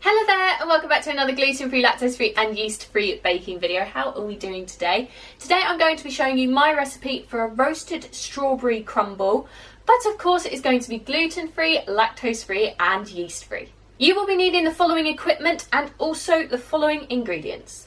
Hello there and welcome back to another gluten-free, lactose-free and yeast-free baking video. How are we doing today? Today I'm going to be showing you my recipe for a roasted strawberry crumble, but of course it is going to be gluten-free, lactose-free and yeast-free. You will be needing the following equipment and also the following ingredients.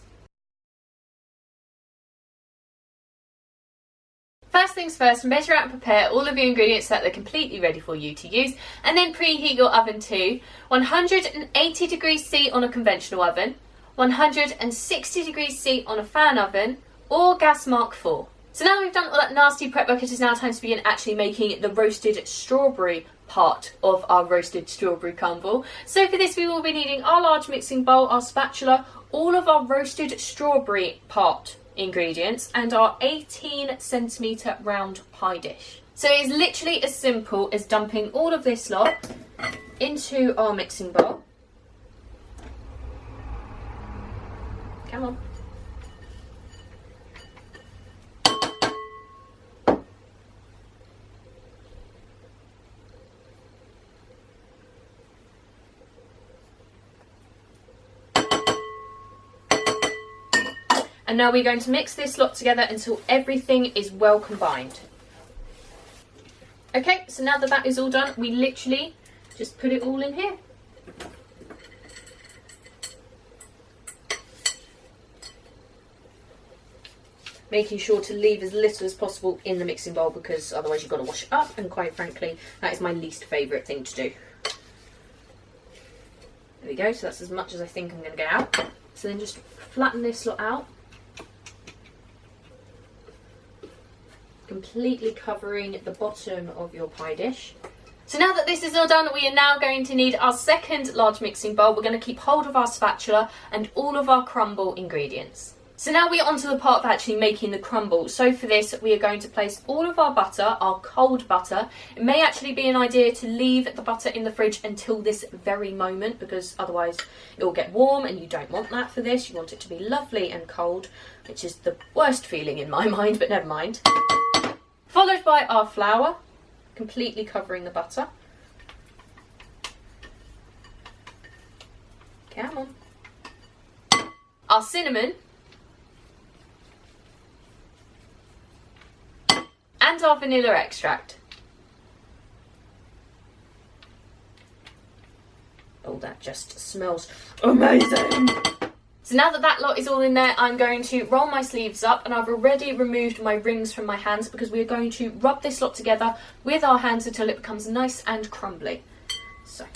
First things first, measure out and prepare all of your ingredients so that they're completely ready for you to use, and then preheat your oven to 180 degrees C on a conventional oven, 160 degrees C on a fan oven, or gas mark 4. So now that we've done all that nasty prep work, it is now time to begin actually making the roasted strawberry part of our roasted strawberry crumble. So for this we will be needing our large mixing bowl, our spatula, all of our roasted strawberry part ingredients and our 18cm round pie dish. So it is literally as simple as dumping all of this lot into our mixing bowl. Come on. And now we're going to mix this lot together until everything is well combined. Okay, so now that that is all done, we literally just put it all in here. Making sure to leave as little as possible in the mixing bowl because otherwise you've got to wash it up, and quite frankly, that is my least favourite thing to do. There we go, so that's as much as I think I'm going to get out. So then just flatten this lot out, completely covering the bottom of your pie dish. So now that this is all done, we are now going to need our second large mixing bowl. We're going to keep hold of our spatula and all of our crumble ingredients. So now we're onto the part of actually making the crumble. So for this, we are going to place all of our butter, our cold butter. It may actually be an idea to leave the butter in the fridge until this very moment because otherwise it will get warm and you don't want that for this. You want it to be lovely and cold, which is the worst feeling in my mind, but never mind. Followed by our flour, completely covering the butter. Come on. Our cinnamon. And our vanilla extract. Oh, that just smells amazing. So now that that lot is all in there, I'm going to roll my sleeves up, and I've already removed my rings from my hands because we're going to rub this lot together with our hands until it becomes nice and crumbly. So.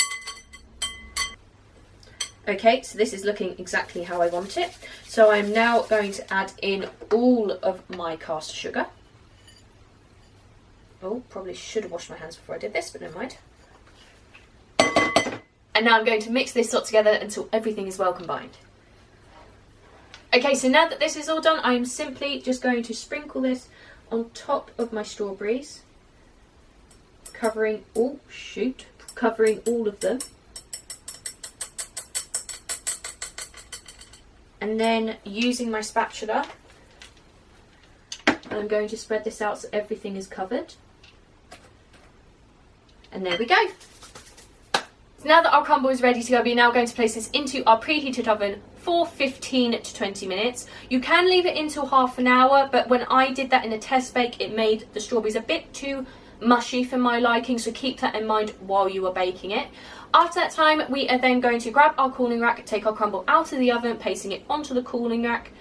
Okay, so this is looking exactly how I want it. So I'm now going to add in all of my caster sugar. Oh, probably should have washed my hands before I did this, but never mind. And now I'm going to mix this lot together until everything is well combined. Okay, so now that this is all done, I am simply just going to sprinkle this on top of my strawberries, covering all of them. And then using my spatula, I'm going to spread this out so everything is covered. And there we go. So now that our crumble is ready to go, we're now going to place this into our preheated oven for 15 to 20 minutes. You can leave it until half an hour, but when I did that in a test bake, it made the strawberries a bit too mushy for my liking, so keep that in mind while you are baking it. After that time, we are then going to grab our cooling rack, take our crumble out of the oven, placing it onto the cooling rack,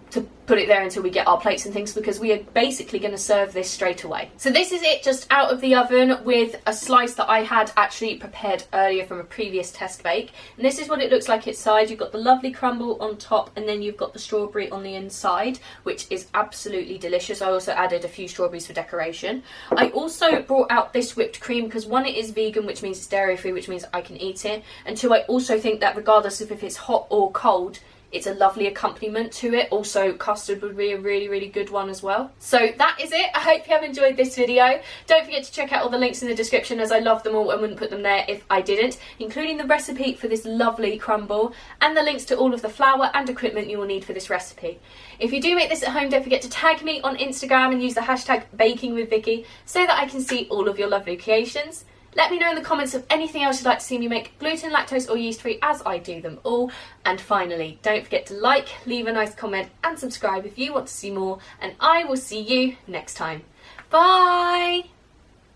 to put it there until we get our plates and things because we are basically going to serve this straight away. So this is it just out of the oven with a slice that I had actually prepared earlier from a previous test bake. And this is what it looks like inside. You've got the lovely crumble on top and then you've got the strawberry on the inside, which is absolutely delicious. I also added a few strawberries for decoration. I also brought out this whipped cream because one, it is vegan, which means it's dairy free, which means I can eat it. And two, I also think that regardless of if it's hot or cold, it's a lovely accompaniment to it. Also, custard would be a really, really good one as well. So that is it. I hope you have enjoyed this video. Don't forget to check out all the links in the description as I love them all and wouldn't put them there if I didn't, including the recipe for this lovely crumble and the links to all of the flour and equipment you will need for this recipe. If you do make this at home, don't forget to tag me on Instagram and use the hashtag bakingwithvickiie so that I can see all of your lovely creations. Let me know in the comments of anything else you'd like to see me make, gluten, lactose or yeast free, as I do them all. And finally, don't forget to like, leave a nice comment and subscribe if you want to see more, and I will see you next time. Bye!